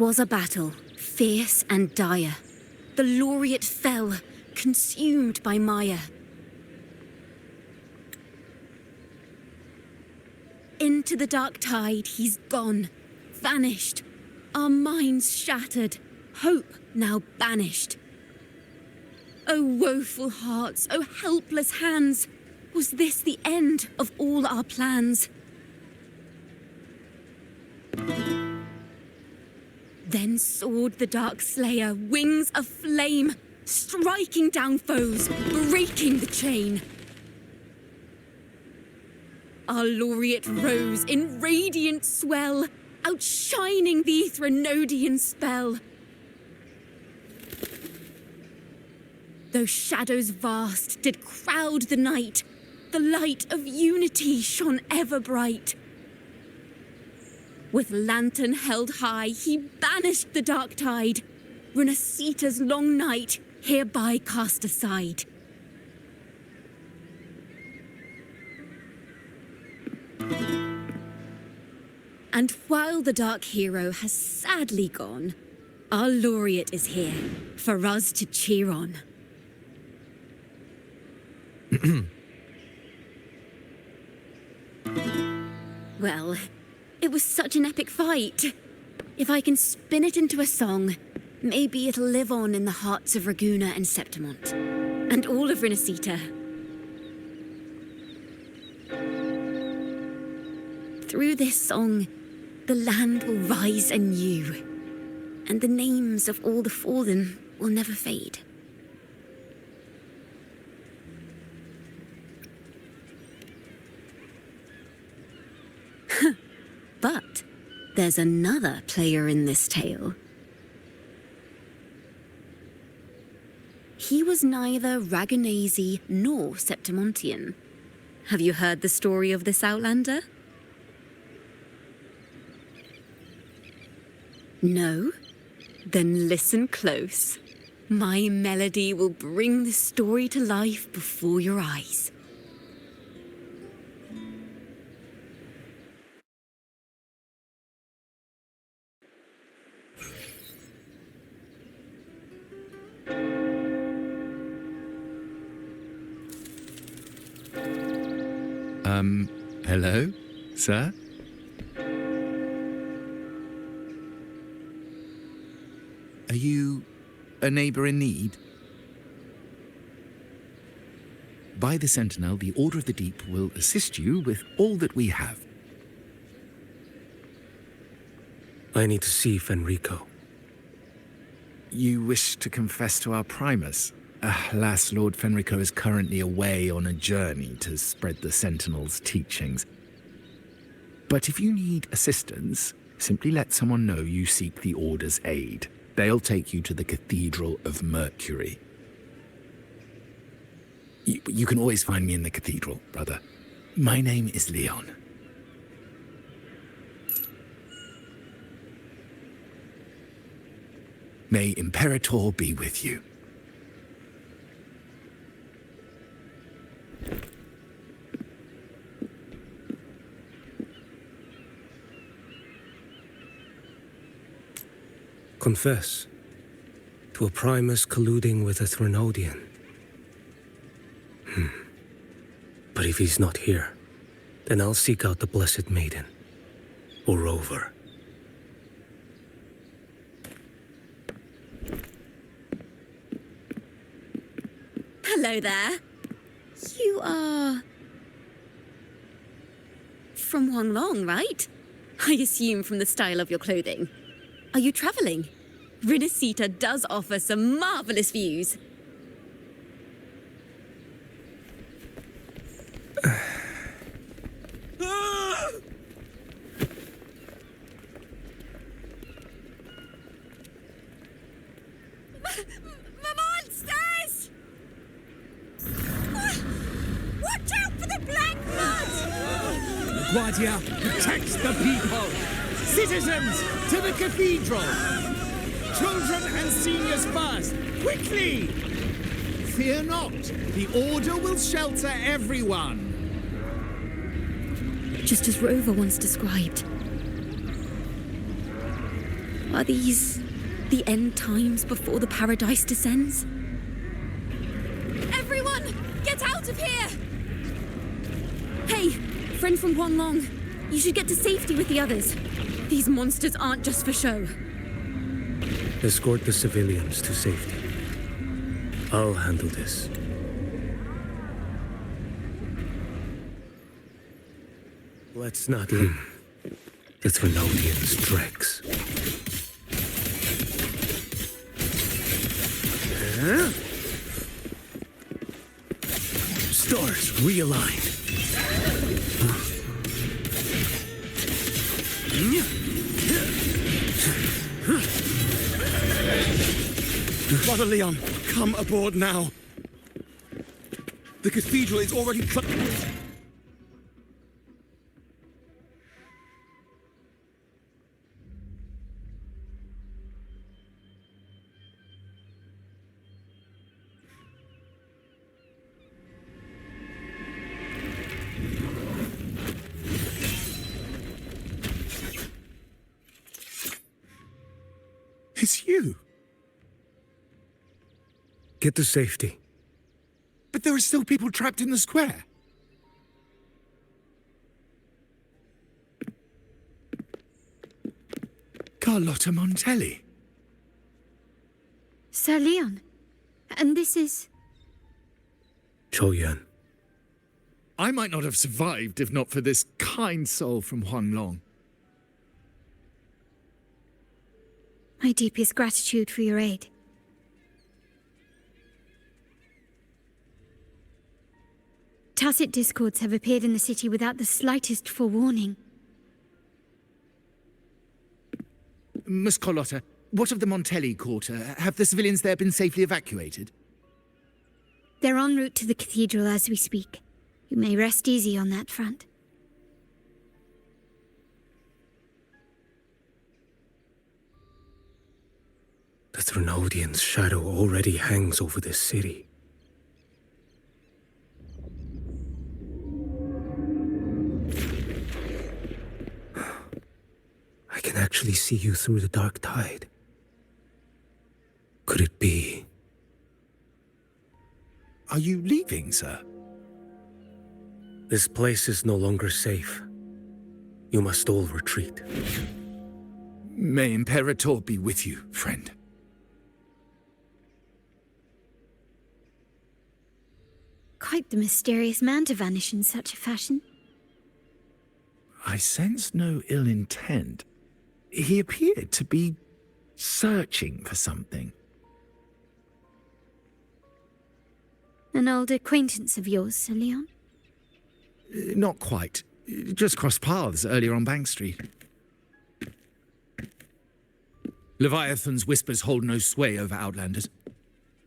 'Twas a battle, fierce and dire. The laureate fell, consumed by mire. Into the dark tide he's gone, vanished. Our minds shattered, hope now banished. O woeful hearts, O helpless hands, was this the end of all our plans? Then soared the dark slayer, wings of flame, striking down foes, breaking the chain. Our laureate rose in radiant swell, outshining the Threnodian spell. Though shadows vast did crowd the night, the light of unity shone ever bright. With lantern held high, he banished the dark tide, Renasita's long night hereby cast aside. And while the dark hero has sadly gone, our laureate is here for us to cheer on. Well, it was such an epic fight. If I can spin it into a song, maybe it'll live on in the hearts of Raguna and Septimont, and all of Renasita. Through this song, the land will rise anew, and the names of all the fallen will never fade. But there's another player in this tale. He was neither Raganese nor Septimontian. Have you heard the story of this outlander? No? Then listen close. My melody will bring the story to life before your eyes. Hello, sir? Are you a neighbor in need? By the Sentinel, the Order of the Deep will assist you with all that we have. I need to see Fenrico. You wish to confess to our Primus? Alas, Lord Fenrico is currently away on a journey to spread the Sentinel's teachings. But if you need assistance, simply let someone know you seek the Order's aid. They'll take you to the Cathedral of Mercury. You can always find me in the cathedral, brother. My name is Leon. May Imperator be with you. Confess to a Primus colluding with a Threnodian. But if he's not here, then I'll seek out the Blessed Maiden, or Rover. Hello there. You are... from Huanglong, right? I assume from the style of your clothing. Are you traveling? Renasita does offer some marvelous views. Monsters! Watch out for the black blood! Guardia protects the people! Citizens, to the cathedral! Children and seniors first! Quickly! Fear not, the Order will shelter everyone! Just as Rover once described. Are these the end times before the paradise descends? Everyone, get out of here! Hey, friend from Huanglong, you should get to safety with the others. These monsters aren't just for show. Escort the civilians to safety. I'll handle this. Let's not leave the Trinodians' dregs. Stars realigned. Brother Leon, come aboard now. The cathedral is already It's you. Get to safety. But there are still people trapped in the square. Carlotta Montelli. Sir Leon, and this is... Choyan. I might not have survived if not for this kind soul from Huanglong. My deepest gratitude for your aid. Tacit discords have appeared in the city without the slightest forewarning. Miss Carlotta, what of the Montelli quarter? Have the civilians there been safely evacuated? They're en route to the cathedral as we speak. You may rest easy on that front. The Trinodian's shadow already hangs over this city. I can actually see you through the dark tide. Could it be? Are you leaving, sir? This place is no longer safe. You must all retreat. May Imperator be with you, friend. Quite the mysterious man to vanish in such a fashion. I sense no ill intent. He appeared to be searching for something. An old acquaintance of yours, Sir Leon? Not quite. Just crossed paths earlier on Bank Street. Leviathan's whispers hold no sway over Outlanders.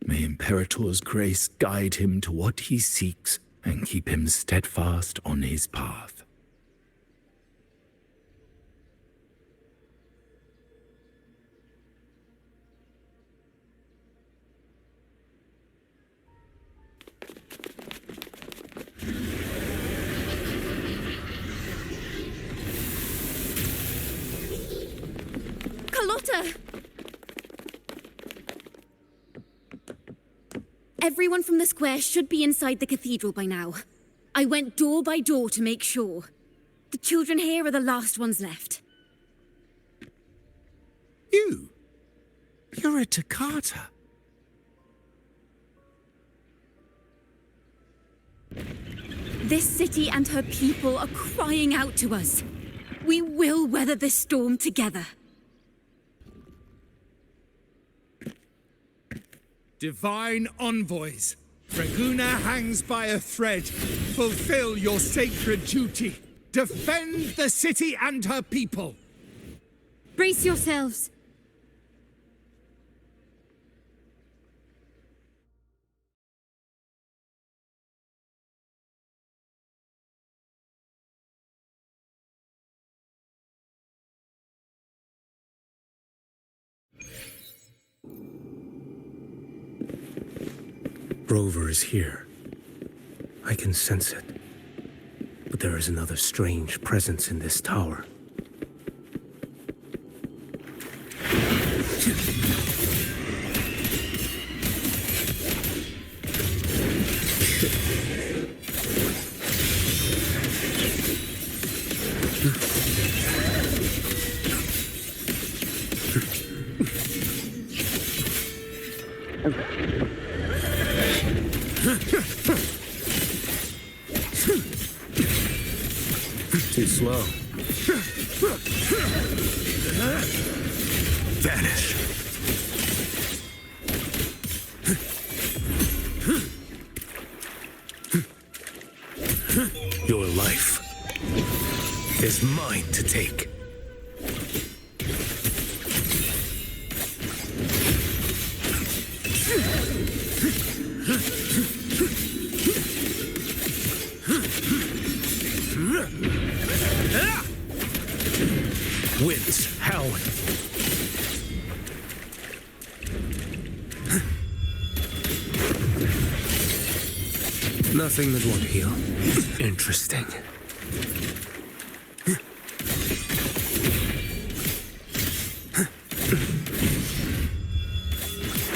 May Imperator's grace guide him to what he seeks and keep him steadfast on his path. Carlotta! Everyone from the square should be inside the cathedral by now. I went door by door to make sure. The children here are the last ones left. You? You're a Toccata. This city and her people are crying out to us. We will weather this storm together. Divine envoys, Draguna hangs by a thread. Fulfill your sacred duty. Defend the city and her people. Brace yourselves. Rover is here. I can sense it. But there is another strange presence in this tower. Too slow. Vanish. Your life is mine to take. Winds howling. Nothing that won't heal. Interesting.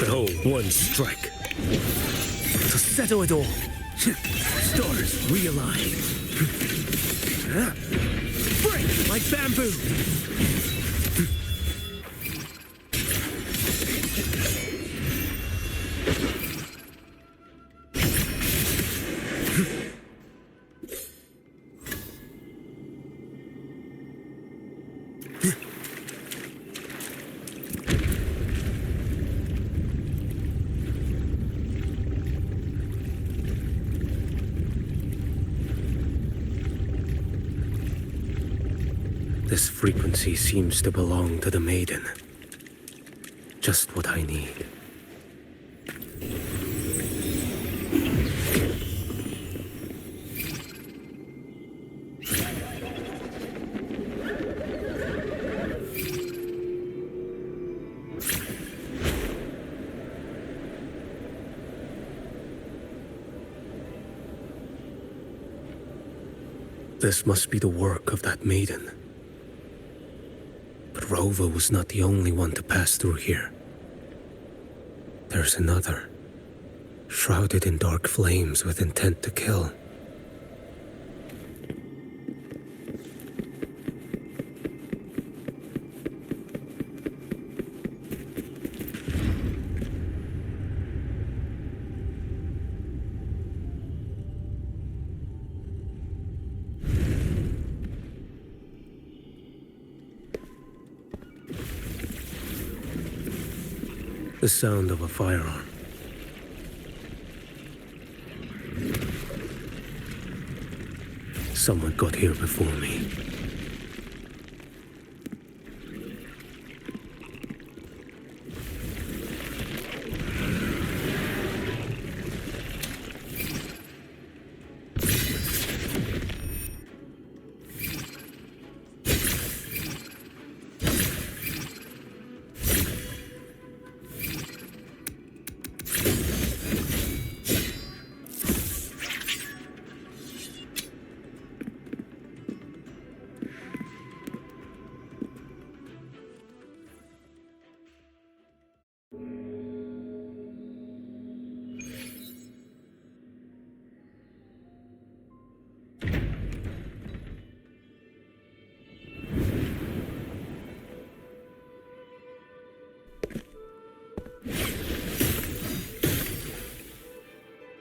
Oh, one strike. To settle it all. Stars realign. Break like bamboo. This frequency seems to belong to the maiden. Just what I need. This must be the work of that maiden. But Rova was not the only one to pass through here. There's another, shrouded in dark flames with intent to kill. The sound of a firearm. Someone got here before me.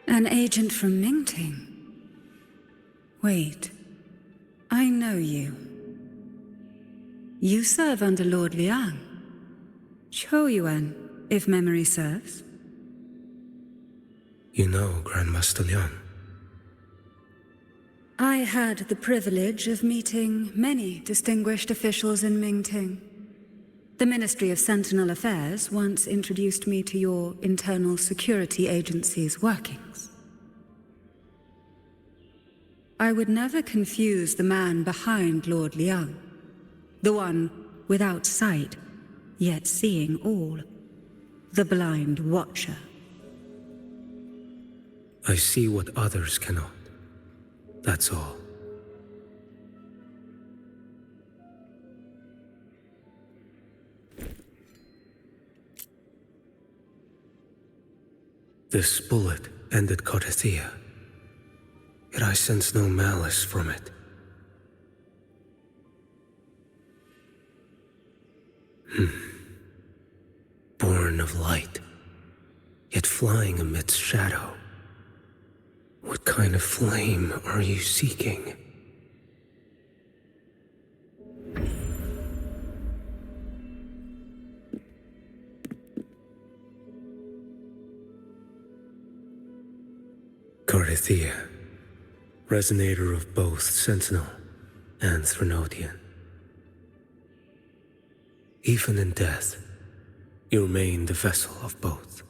An agent from Mingting? Wait, I know you. You serve under Lord Liang. Choyuan, if memory serves. You know Grandmaster Liang. I had the privilege of meeting many distinguished officials in Mingting. The Ministry of Sentinel Affairs once introduced me to your internal security agency's workings. I would never confuse the man behind Lord Liang, the one without sight, yet seeing all, the blind watcher. I see what others cannot. That's all. This bullet ended Cartathea, yet I sense no malice from it. Born of light, yet flying amidst shadow. What kind of flame are you seeking? Carithia, resonator of both Sentinel and Threnodian. Even in death, you remain the vessel of both.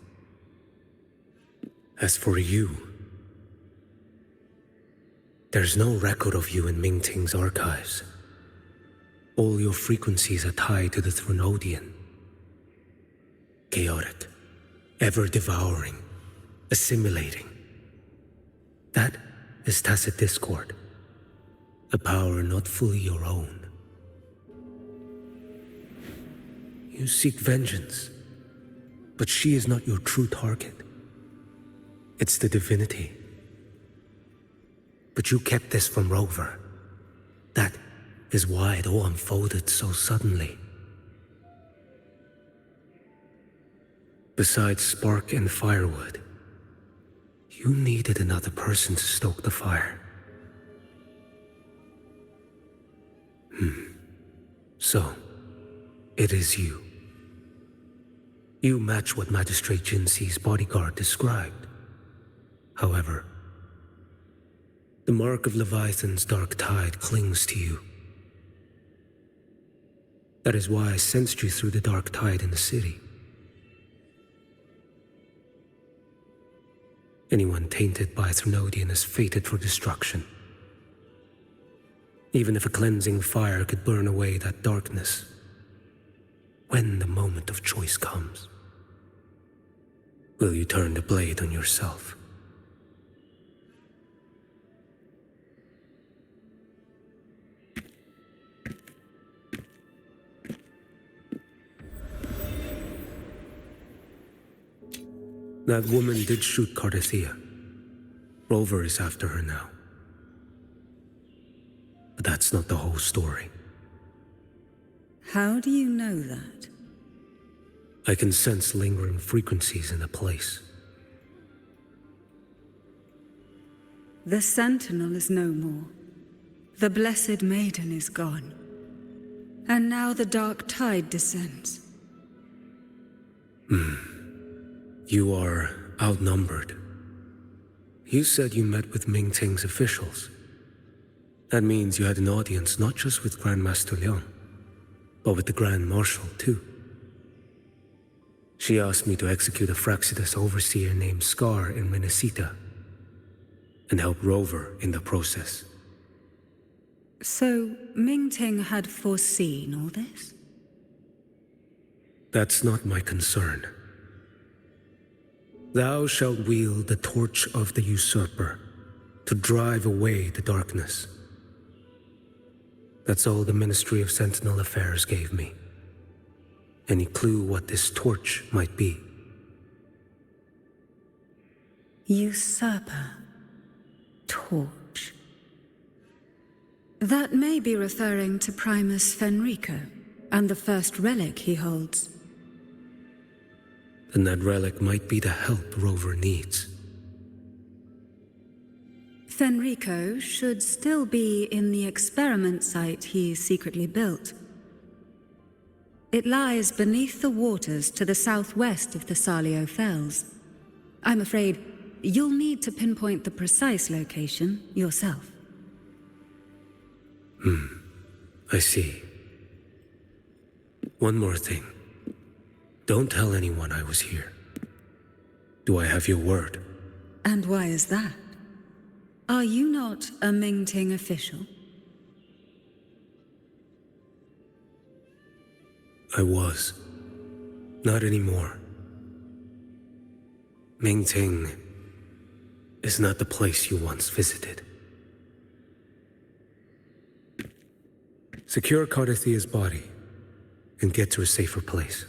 As for you, there's no record of you in Mingting's archives. All your frequencies are tied to the Threnodian. Chaotic, ever-devouring, assimilating. That is tacit discord, a power not fully your own. You seek vengeance, but she is not your true target. It's the divinity. But you kept this from Rover. That is why it all unfolded so suddenly. Besides spark and firewood, you needed another person to stoke the fire. So, it is you. You match what Magistrate Jinxi's bodyguard described. However, the mark of Leviathan's dark tide clings to you. That is why I sensed you through the dark tide in the city. Anyone tainted by Threnodian is fated for destruction. Even if a cleansing fire could burn away that darkness, when the moment of choice comes, will you turn the blade on yourself? That woman did shoot Carithia. Rover is after her now. But that's not the whole story. How do you know that? I can sense lingering frequencies in the place. The Sentinel is no more. The Blessed Maiden is gone. And now the dark tide descends. You are outnumbered. You said you met with Mingting's officials. That means you had an audience not just with Grandmaster Liang, but with the Grand Marshal too. She asked me to execute a Fraxidus overseer named Scar in Minnesota, and help Rover in the process. So, Mingting had foreseen all this? That's not my concern. Thou shalt wield the torch of the usurper to drive away the darkness. That's all the Ministry of Sentinel Affairs gave me. Any clue what this torch might be? Usurper. Torch. That may be referring to Primus Fenrico and the first relic he holds. Then that relic might be the help Rover needs. Fenrico should still be in the experiment site he secretly built. It lies beneath the waters to the southwest of the Salio Fells. I'm afraid you'll need to pinpoint the precise location yourself. I see. One more thing. Don't tell anyone I was here. Do I have your word? And why is that? Are you not a Mingting official? I was. Not anymore. Mingting is not the place you once visited. Secure Carithia's body and get to a safer place.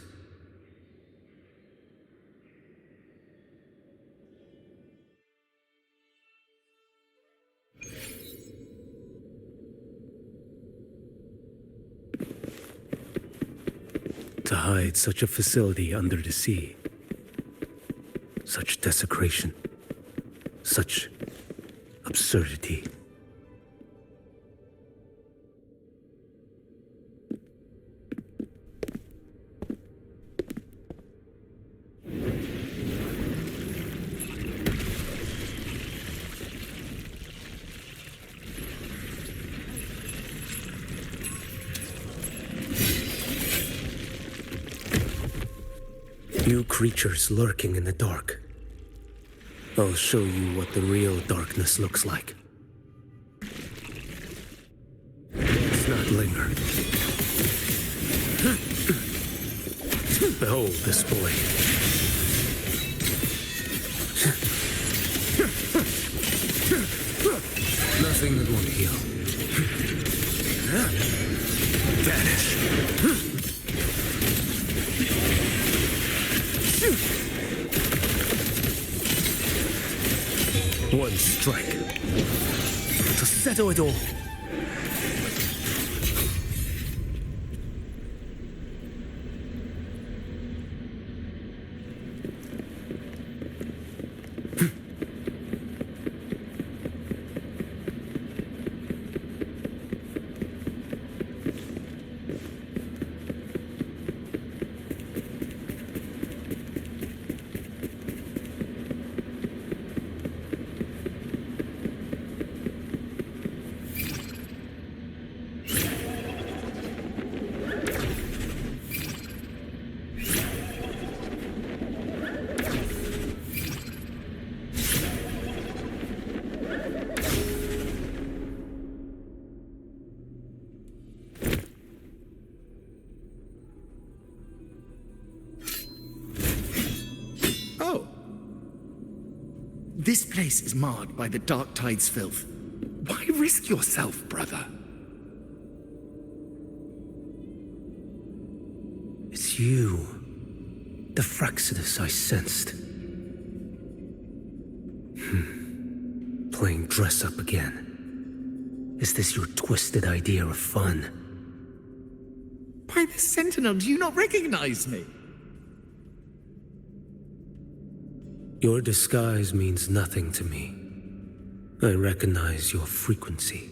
To hide such a facility under the sea. Such desecration. Such absurdity. You creatures lurking in the dark. I'll show you what the real darkness looks like. Let's not linger. Behold this boy. Nothing that won't heal. Vanish. One strike to settle it all. This place is marred by the Dark Tide's filth. Why risk yourself, brother? It's you. The Fraxidus I sensed. Playing dress-up again. Is this your twisted idea of fun? By the Sentinel, do you not recognize me? Your disguise means nothing to me. I recognize your frequency.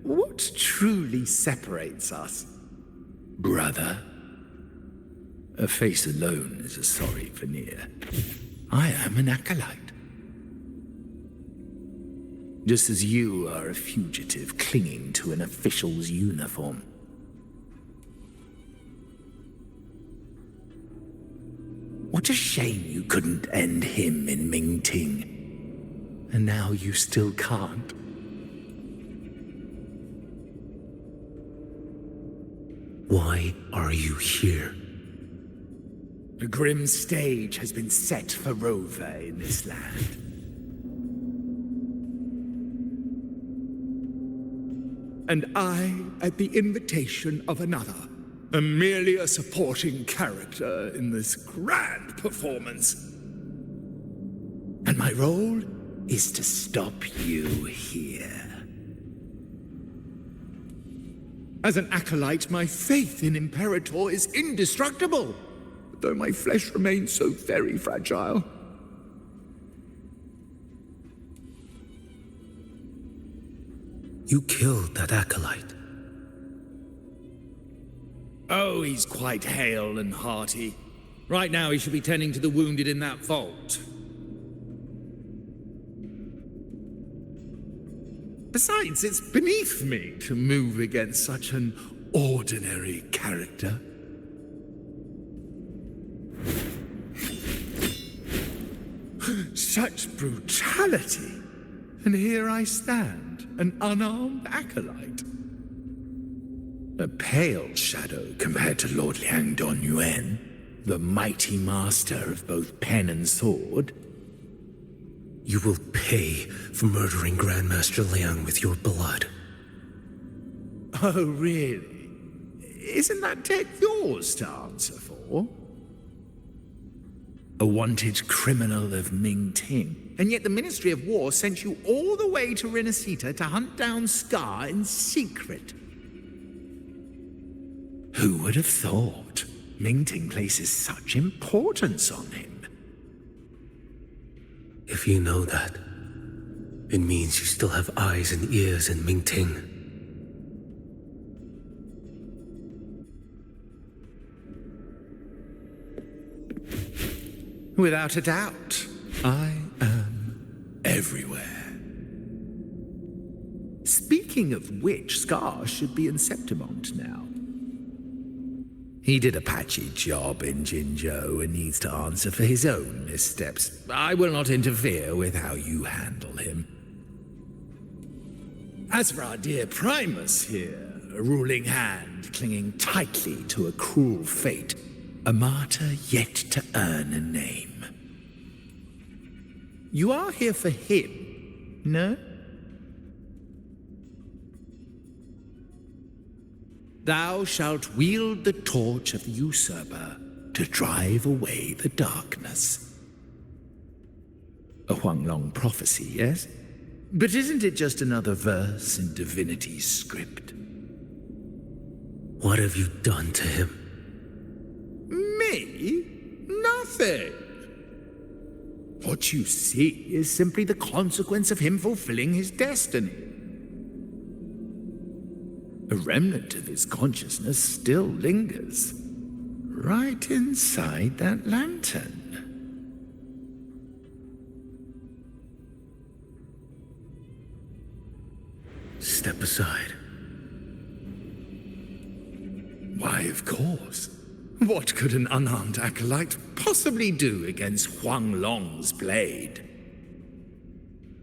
What truly separates us, brother? A face alone is a sorry veneer. I am an acolyte. Just as you are a fugitive clinging to an official's uniform. What a shame you couldn't end him in Mingting. And now you still can't. Why are you here? A grim stage has been set for Rover in this land. And I, at the invitation of another, am merely a supporting character in this grand performance. And my role is to stop you here. As an acolyte, my faith in Imperator is indestructible, though my flesh remains so very fragile. You killed that acolyte. Oh, he's quite hale and hearty. Right now, he should be tending to the wounded in that vault. Besides, it's beneath me to move against such an ordinary character. Such brutality! And here I stand, an unarmed acolyte. A pale shadow compared to Lord Liang Don Yuan, the mighty master of both pen and sword. You will pay for murdering Grandmaster Liang with your blood. Oh, really? Isn't that tech yours to answer for? A wanted criminal of Mingting, and yet the Ministry of War sent you all the way to Renacita to hunt down Scar in secret. Who would have thought Mingting places such importance on him? If you know that, it means you still have eyes and ears in Mingting. Without a doubt, I am everywhere. Speaking of which, Scar should be in Septimont now. He did a patchy job in Jinzhou and needs to answer for his own missteps. I will not interfere with how you handle him. As for our dear Primus here, a ruling hand clinging tightly to a cruel fate, a martyr yet to earn a name. You are here for him, no? Thou shalt wield the torch of the usurper to drive away the darkness. A Huanglong prophecy, yes? But isn't it just another verse in divinity's script? What have you done to him? Me? Nothing. What you see is simply the consequence of him fulfilling his destiny. A remnant of his consciousness still lingers, right inside that lantern. Step aside. Why, of course. What could an unarmed acolyte possibly do against Huanglong's blade?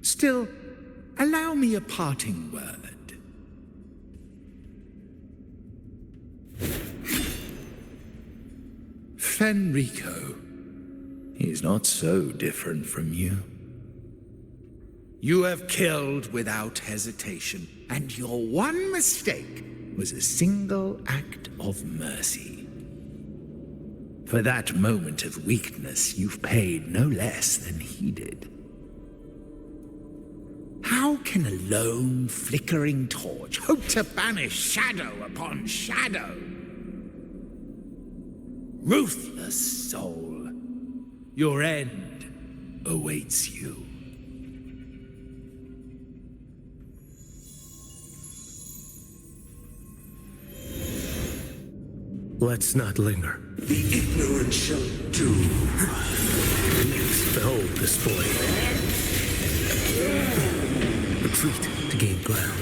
Still, allow me a parting word. Fenrico, he's not so different from you. You have killed without hesitation, and your one mistake was a single act of mercy. For that moment of weakness, you've paid no less than he did. How can a lone, flickering torch hope to banish shadow upon shadow? Ruthless soul, your end awaits you. Let's not linger. The ignorant shall do. Behold this boy. Retreat to gain ground.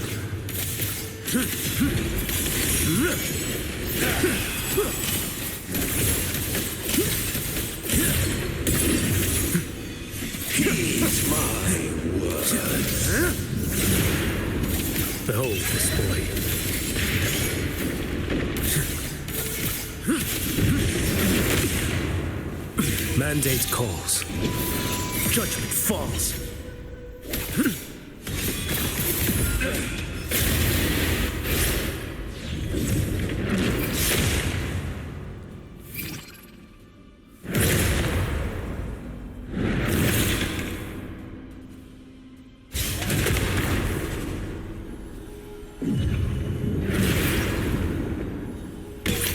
He's my word. Behold this boy. Mandate calls. Judgment falls.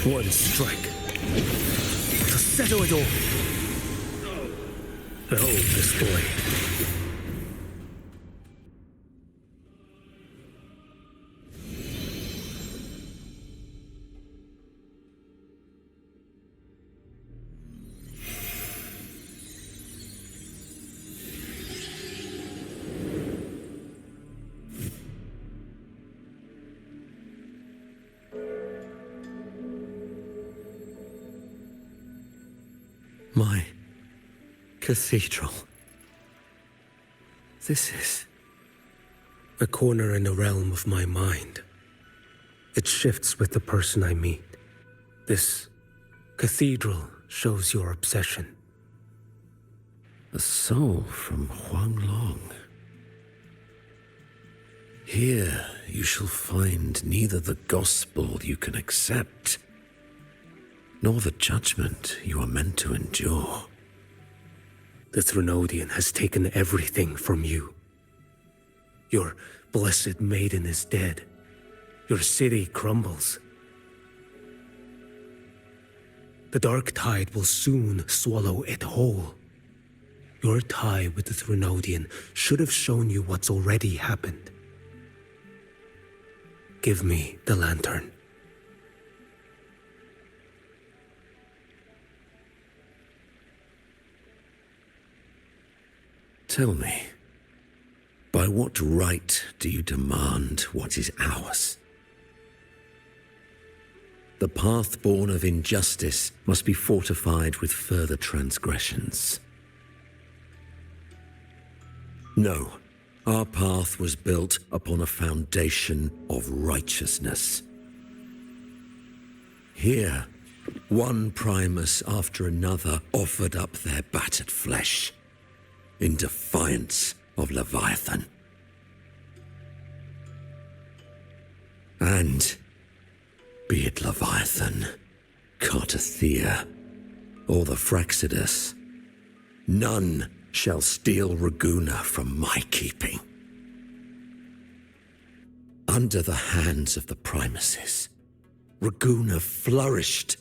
One strike. To settle it all. Behold this boy. My cathedral. This is a corner in the realm of my mind. It shifts with the person I meet. This cathedral shows your obsession. A soul from Huanglong. Here you shall find neither the gospel you can accept, nor the judgment you are meant to endure. The Threnodian has taken everything from you. Your blessed maiden is dead. Your city crumbles. The dark tide will soon swallow it whole. Your tie with the Threnodian should have shown you what's already happened. Give me the lantern. Tell me, by what right do you demand what is ours? The path born of injustice must be fortified with further transgressions. No, our path was built upon a foundation of righteousness. Here, one Primus after another offered up their battered flesh in defiance of Leviathan. And be it Leviathan, Cartathea, or the Fraxidus, none shall steal Raguna from my keeping. Under the hands of the Primuses, Raguna flourished.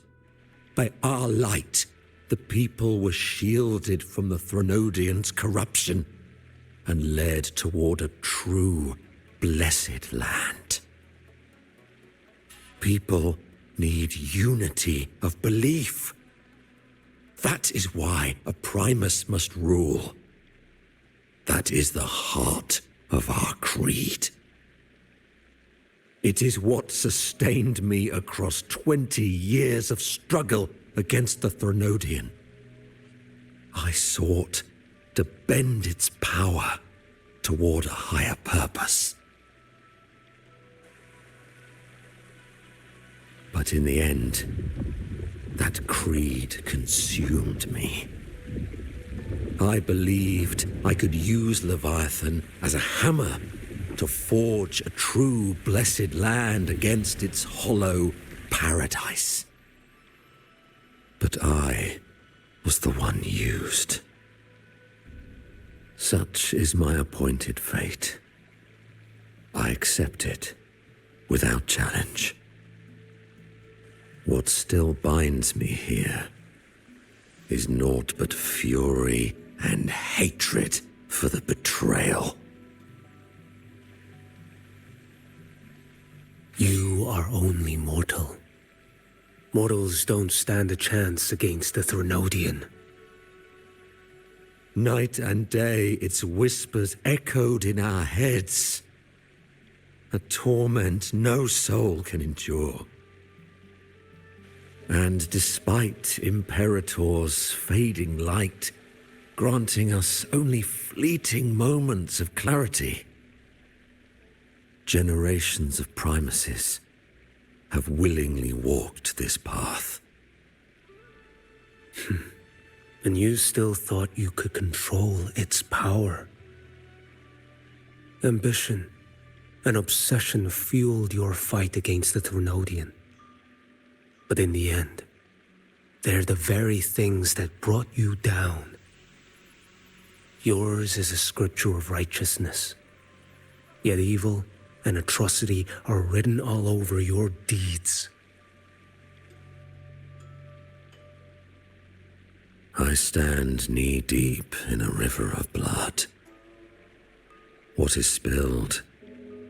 By our light, the people were shielded from the Threnodians' corruption and led toward a true, blessed land. People need unity of belief. That is why a Primus must rule. That is the heart of our creed. It is what sustained me across 20 years of struggle against the Threnodian. I sought to bend its power toward a higher purpose. But in the end, that creed consumed me. I believed I could use Leviathan as a hammer to forge a true blessed land against its hollow paradise. But I was the one used. Such is my appointed fate. I accept it without challenge. What still binds me here is naught but fury and hatred for the betrayal. You are only mortal. Mortals don't stand a chance against the Threnodian. Night and day, its whispers echoed in our heads. A torment no soul can endure. And despite Imperator's fading light, granting us only fleeting moments of clarity, generations of Primuses have willingly walked this path. And you still thought you could control its power. Ambition and obsession fueled your fight against the Threnodian. But in the end, they're the very things that brought you down. Yours is a scripture of righteousness, yet evil and atrocity are written all over your deeds. I stand knee-deep in a river of blood. What is spilled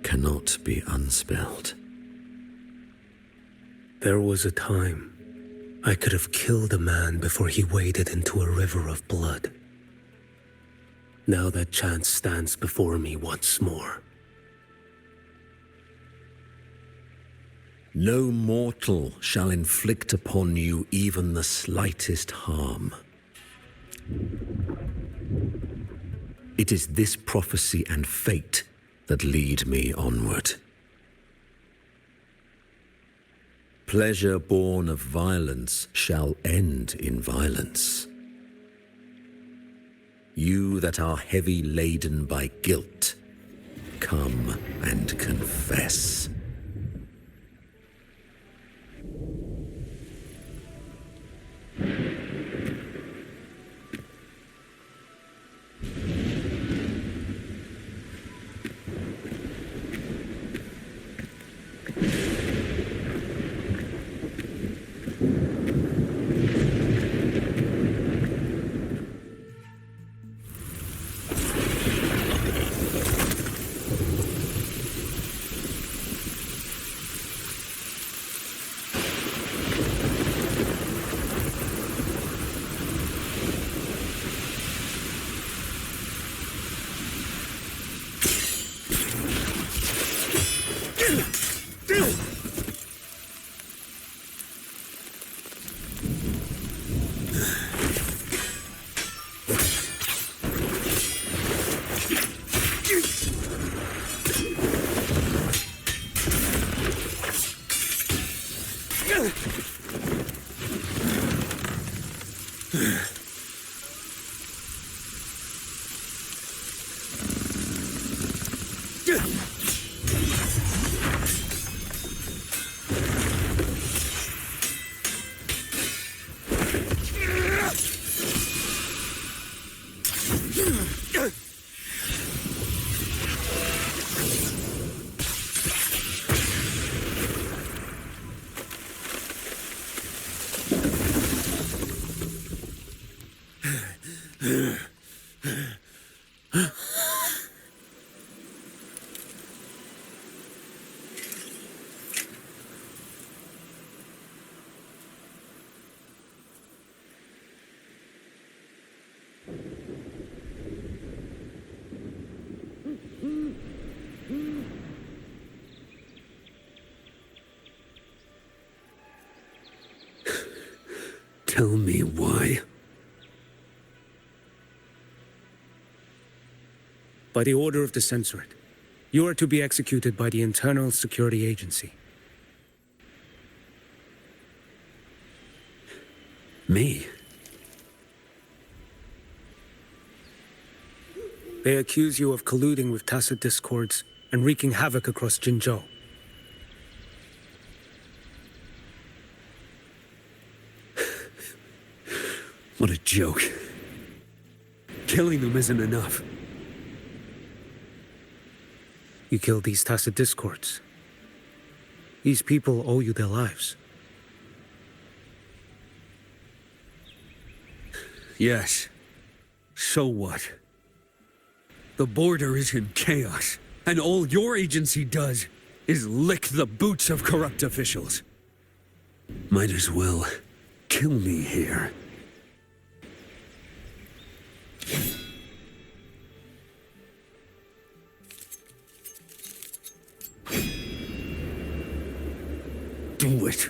cannot be unspilled. There was a time I could have killed a man before he waded into a river of blood. Now that chance stands before me once more. No mortal shall inflict upon you even the slightest harm. It is this prophecy and fate that lead me onward. Pleasure born of violence shall end in violence. You that are heavy laden by guilt, come and confess. Tell me why. By the order of the Censorate, you are to be executed by the Internal Security Agency. Me? They accuse you of colluding with tacit discords and wreaking havoc across Jinzhou. What a joke. Killing them isn't enough. You killed these tacit discords. These people owe you their lives. Yes. So what? The border is in chaos, and all your agency does is lick the boots of corrupt officials. Might as well kill me here. Do it.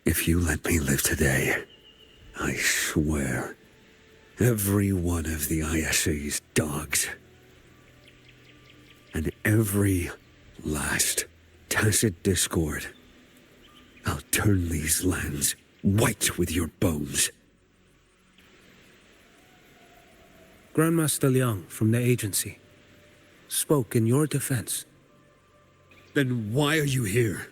If you let me live today, I swear, every one of the ISA's dogs, and every last tacit discord, I'll turn these lands white with your bones. Grandmaster Liang from the agency spoke in your defense. Then why are you here?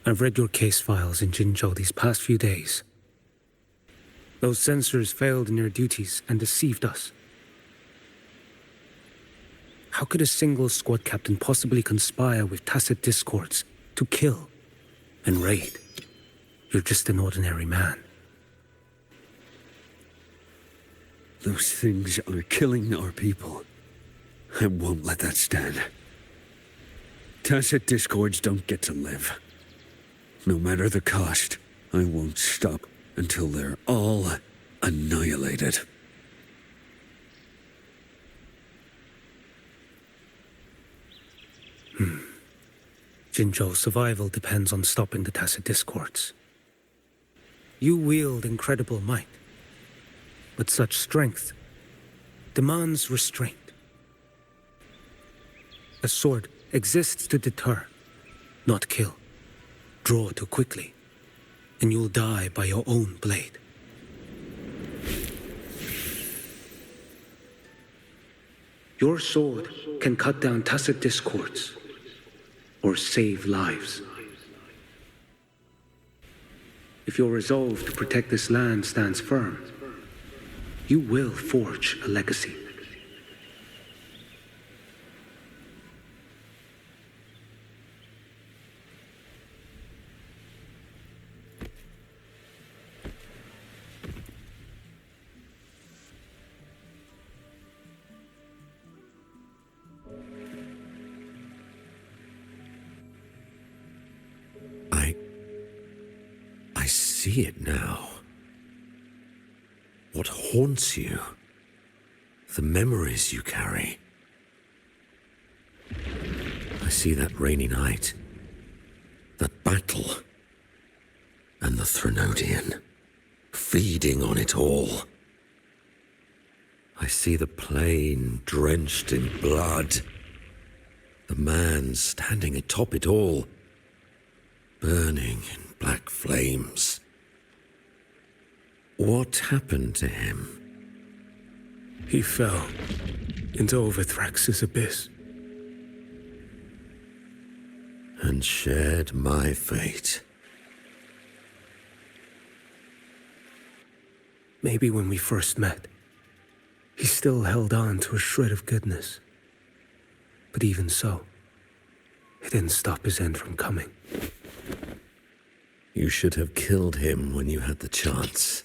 I've read your case files in Jinzhou these past few days. Those censors failed in their duties and deceived us. How could a single squad captain possibly conspire with tacit discords to kill and raid? You're just an ordinary man. Those things are killing our people. I won't let that stand. Tacit discords don't get to live. No matter the cost, I won't stop until they're all annihilated. Jinzhou's survival depends on stopping the tacit discords. You wield incredible might, but such strength demands restraint. A sword exists to deter, not kill. Draw too quickly, and you'll die by your own blade. Your sword can cut down tacit discords, or save lives. If your resolve to protect this land stands firm, you will forge a legacy. I see it now. What haunts you? The memories you carry. I see that rainy night, that battle, and the Threnodian, feeding on it all. I see the plain drenched in blood, the man standing atop it all, burning in black flames. What happened to him? He fell into Overthrax's abyss. And shared my fate. Maybe when we first met, he still held on to a shred of goodness. But even so, it didn't stop his end from coming. You should have killed him when you had the chance.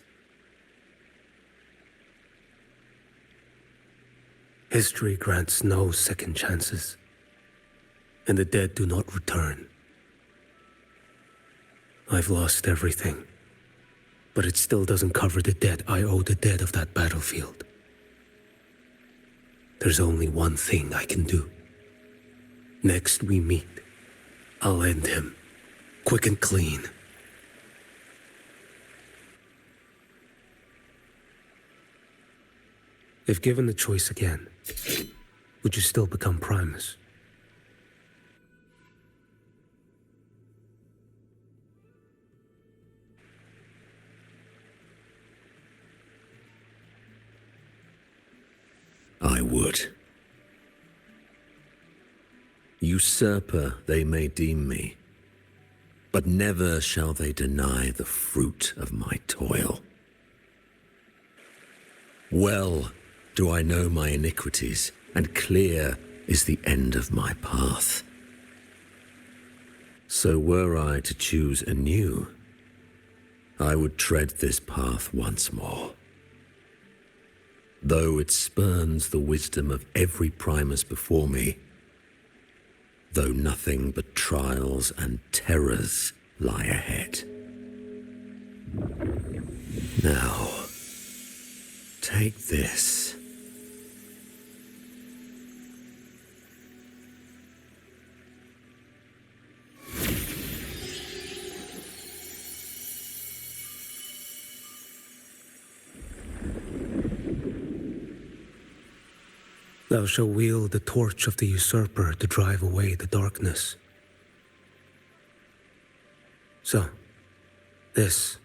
History grants no second chances, and the dead do not return. I've lost everything, but it still doesn't cover the debt I owe the dead of that battlefield. There's only one thing I can do. Next we meet, I'll end him, quick and clean. If given the choice again, would you still become Primus? I would. Usurper they may deem me, but never shall they deny the fruit of my toil. Well do I know my iniquities, and clear is the end of my path. So were I to choose anew, I would tread this path once more. Though it spurns the wisdom of every Primus before me, though nothing but trials and terrors lie ahead. Now, take this. Thou shalt wield the torch of the usurper to drive away the darkness. So, this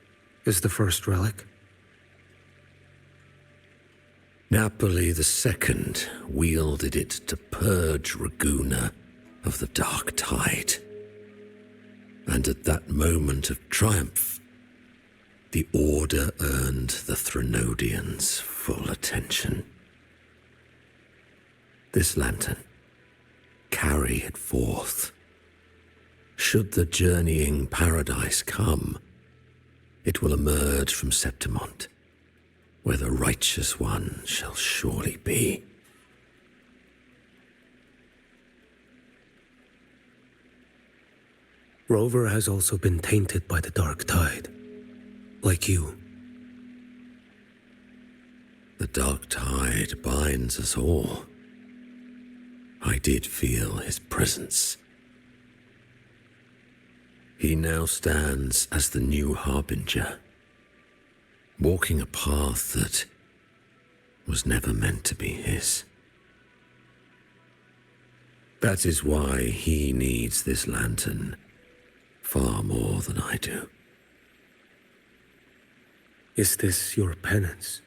is the first relic? Napoli II wielded it to purge Raguna of the dark tide. And at that moment of triumph, the Order earned the Threnodians full attention. This lantern, carry it forth. Should the journeying paradise come, it will emerge from Septimont, where the righteous one shall surely be. Rover has also been tainted by the dark tide, like you. The dark tide binds us all. I did feel his presence. He now stands as the new harbinger, walking a path that was never meant to be his. That is why he needs this lantern far more than I do. Is this your penance?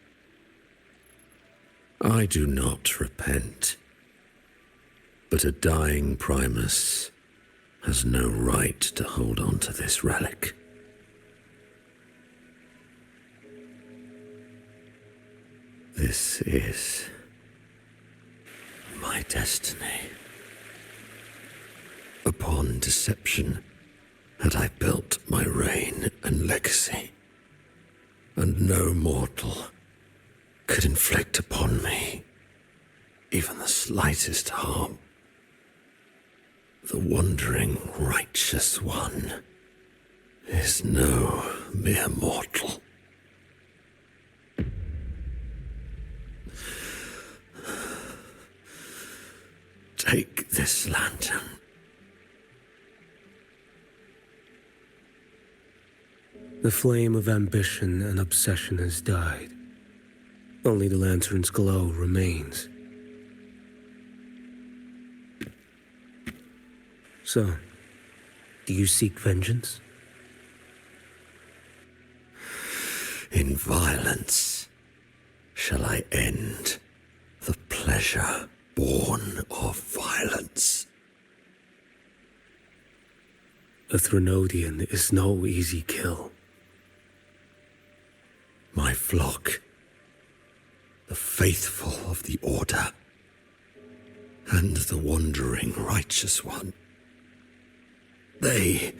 I do not repent. But a dying Primus has no right to hold on to this relic. This is my destiny. Upon deception had I built my reign and legacy, and no mortal could inflict upon me even the slightest harm. The wandering righteous one is no mere mortal. Take this lantern. The flame of ambition and obsession has died. Only the lantern's glow remains. So, Do you seek vengeance? In violence shall I end the pleasure born of violence. A Threnodian is no easy kill. My flock, the faithful of the Order, and the wandering righteous one, they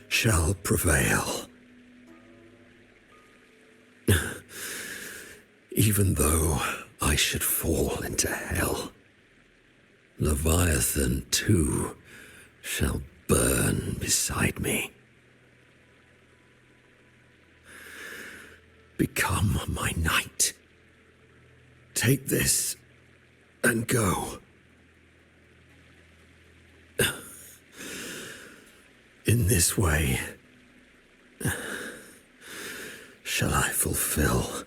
shall prevail. Even though I should fall into hell, Leviathan too shall burn beside me. Become my knight. Take this and go. In this way, shall I fulfill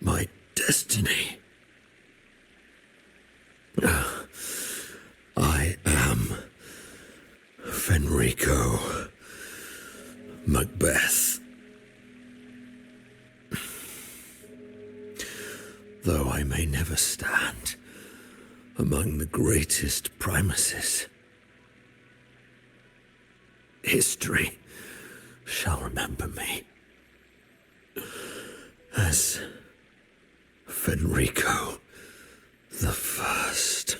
my destiny. I am Fenrico Macbeth. Though I may never stand among the greatest primuses, history shall remember me as Fenrico the First.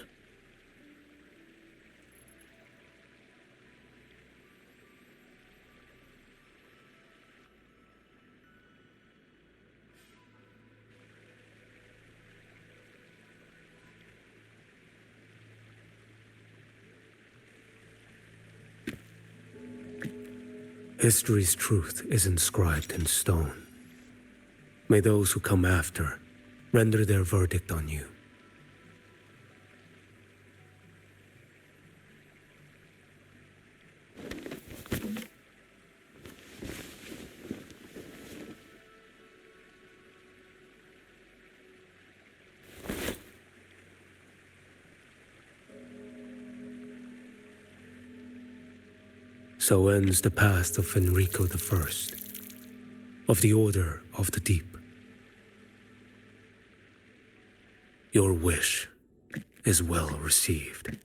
History's truth is inscribed in stone. May those who come after render their verdict on you. So ends the past of Fenrico I, of the Order of the Deep. Your wish is well received.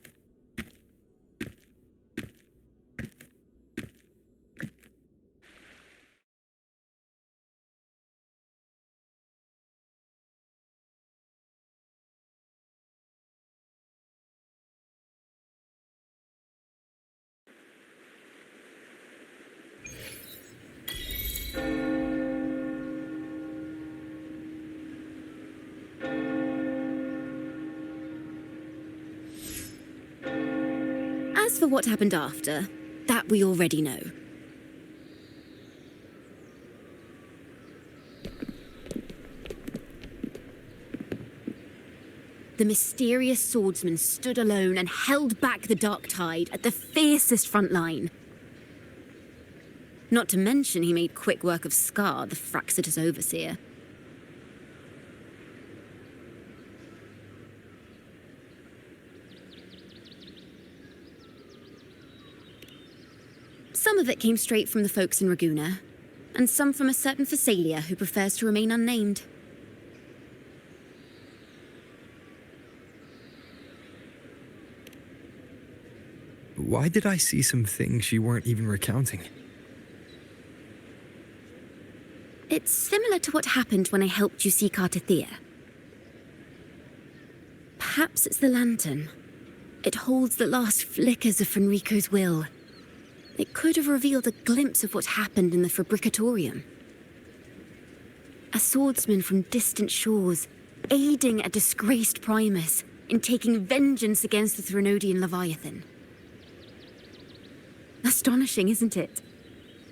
As for what happened after, that we already know. The mysterious swordsman stood alone and held back the dark tide at the fiercest front line. Not to mention he made quick work of Scar, the Fraxitous overseer. Some of it came straight from the folks in Raguna, and some from a certain Phasalia who prefers to remain unnamed. Why did I see some things you weren't even recounting? It's similar to what happened when I helped you seek Artathea. Perhaps it's the lantern. It holds the last flickers of Fenrico's will. It could have revealed a glimpse of what happened in the Fabricatorium. A swordsman from distant shores, aiding a disgraced Primus in taking vengeance against the Threnodian Leviathan. Astonishing, isn't it?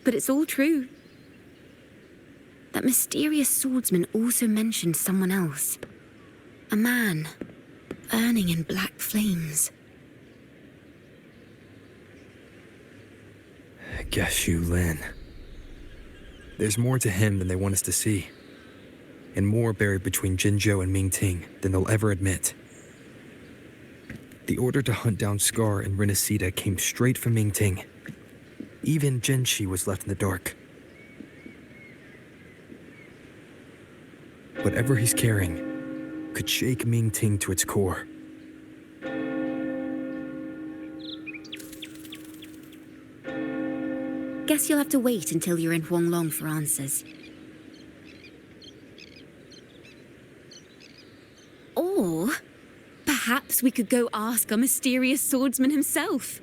But it's all true. That mysterious swordsman also mentioned someone else. A man, burning in black flames. Geshu Lin. There's more to him than they want us to see. And more buried between Jinzhou and Mingting than they'll ever admit. The order to hunt down Scar and Renacida came straight from Mingting. Even Genshi was left in the dark. Whatever he's carrying could shake Mingting to its core. Guess you'll have to wait until you're in Huanglong for answers. Or perhaps we could go ask our mysterious swordsman himself.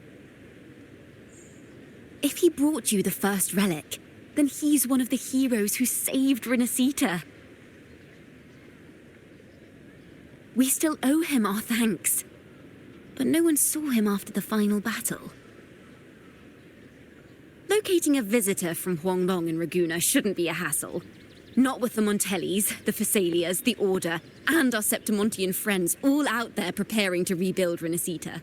If he brought you the first relic, then he's one of the heroes who saved Renacita. We still owe him our thanks, but no one saw him after the final battle. Locating a visitor from Huanglong in Raguna shouldn't be a hassle. Not with the Montellis, the Phassalias, the Order, and our Septimontian friends all out there preparing to rebuild Renacita.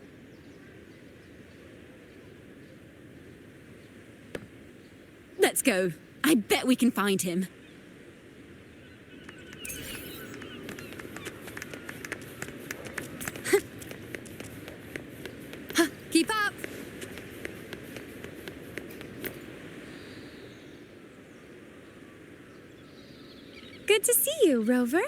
Let's go. I bet we can find him. Keep up! Good to see you, Rover.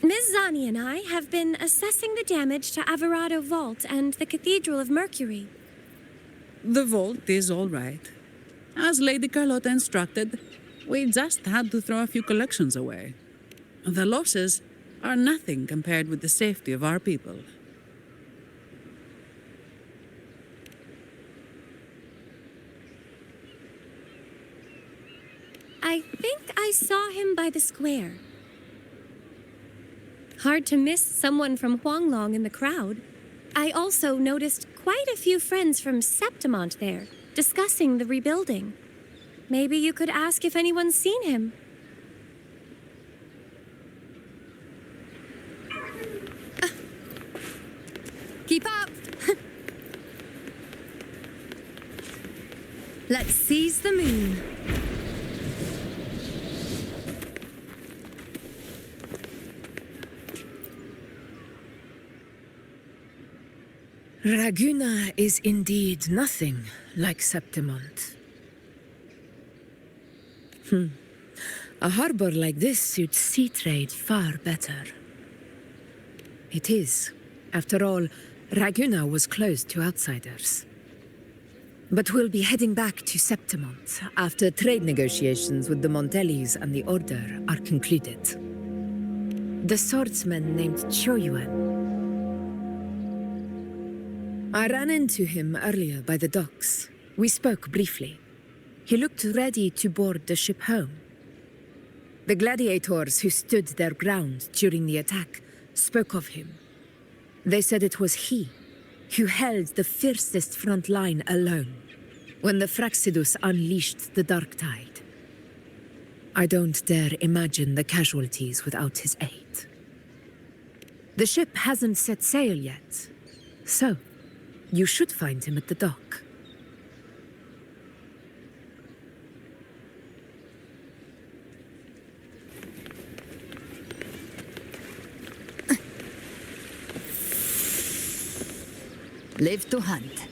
Ms. Zani and I have been assessing the damage to Averado Vault and the Cathedral of Mercury. The vault is all right. As Lady Carlotta instructed, we just had to throw a few collections away. The losses are nothing compared with the safety of our people. I think I saw him by the square. Hard to miss someone from Huanglong in the crowd. I also noticed quite a few friends from Septimont there, discussing the rebuilding. Maybe you could ask if anyone's seen him. Keep up! Let's seize the moon. Raguna is indeed nothing like Septimont. A harbor like this suits sea trade far better. It is. After all, Raguna was closed to outsiders. But we'll be heading back to Septimont after trade negotiations with the Montellis and the Order are concluded. The swordsman named Choyuan. I ran into him earlier by the docks. We spoke briefly. He looked ready to board the ship home. The gladiators who stood their ground during the attack spoke of him. They said it was he who held the fiercest front line alone when the Fraxidus unleashed the Dark Tide. I don't dare imagine the casualties without his aid. The ship hasn't set sail yet, so you should find him at the dock. Live to hunt.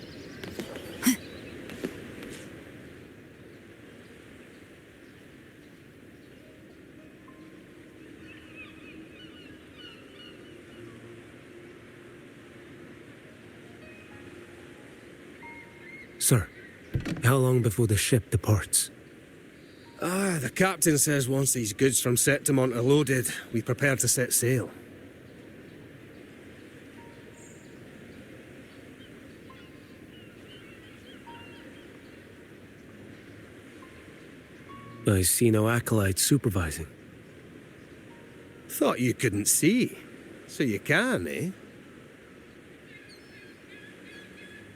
Sir, how long before the ship departs? The captain says once these goods from Septimont are loaded, we prepare to set sail. I see no acolytes supervising. Thought you couldn't see. So you can, eh?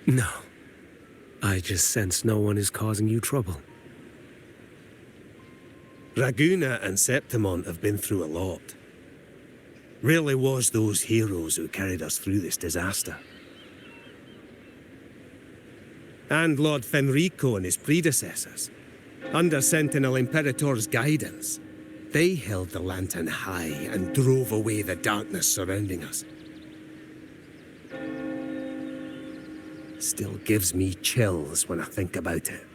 No. I just sense no one is causing you trouble. Raguna and Septimont have been through a lot. Really was those heroes who carried us through this disaster. And Lord Fenrico and his predecessors. Under Sentinel Imperator's guidance, they held the lantern high and drove away the darkness surrounding us. Still gives me chills when I think about it.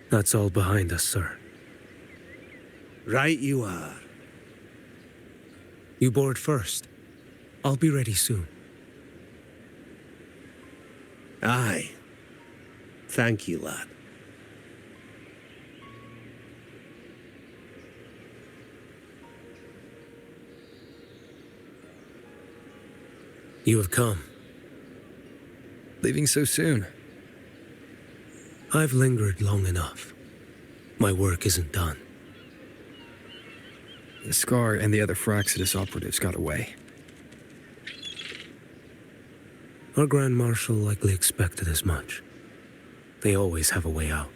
That's all behind us, sir. Right you are. You board first. I'll be ready soon. Aye. Thank you, lad. You have come. Leaving so soon? I've lingered long enough. My work isn't done. The Scar and the other Fraxidus operatives got away. Our Grand Marshal likely expected as much. They always have a way out.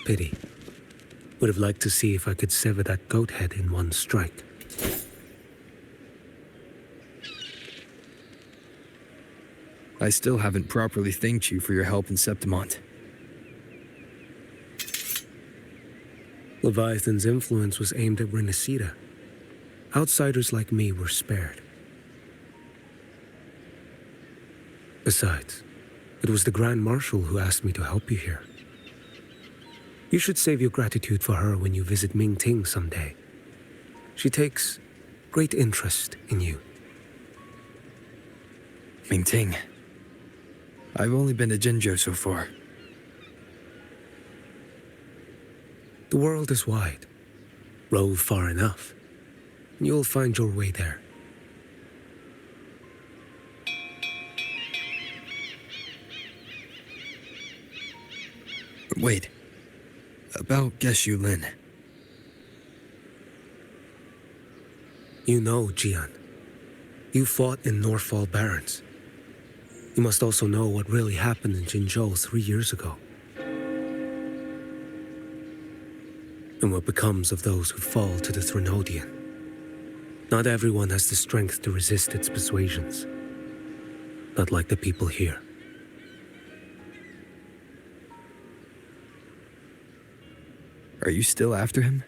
Pity. Would have liked to see if I could sever that goat head in one strike. I still haven't properly thanked you for your help in Septimont. Leviathan's influence was aimed at Renacida. Outsiders like me were spared. Besides, it was the Grand Marshal who asked me to help you here. You should save your gratitude for her when you visit Mingting someday. She takes great interest in you. Mingting. I've only been to Jinzhou so far. The world is wide. Rove far enough, and you'll find your way there. Wait. About Geshu Lin. You know, Jian. You fought in Norfall Barrens. You must also know what really happened in Jinzhou 3 years ago. And what becomes of those who fall to the Threnodian. Not everyone has the strength to resist its persuasions. Not like the people here. Are you still after him?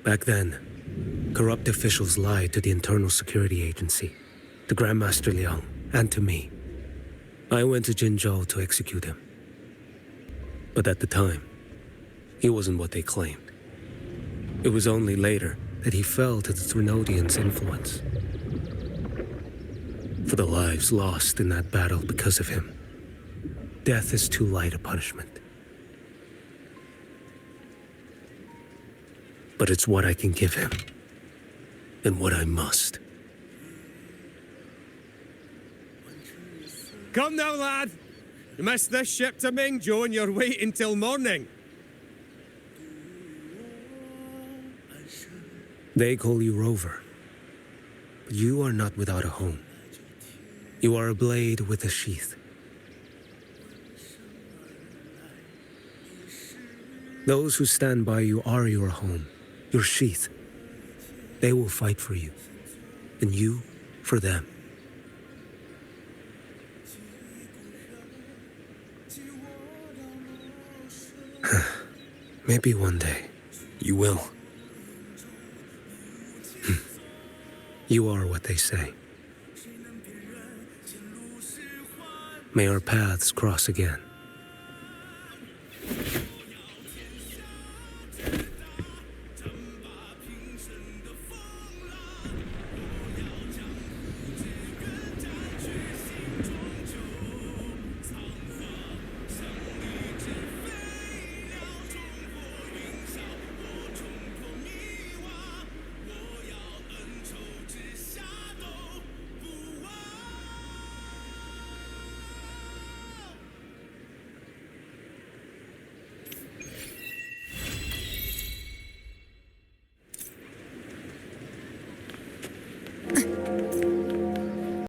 Back then, corrupt officials lied to the Internal Security Agency, to Grandmaster Liang, and to me. I went to Jinzhou to execute him. But at the time, he wasn't what they claimed. It was only later that he fell to the Threnodians' influence. For the lives lost in that battle because of him, death is too light a punishment. But it's what I can give him, and what I must. Come now, lad! You missed this ship to Mingzhou and you're waiting till morning. They call you Rover, but you are not without a home. You are a blade with a sheath. Those who stand by you are your home, your sheath. They will fight for you, and you for them. Maybe one day. You will. You are what they say. May our paths cross again.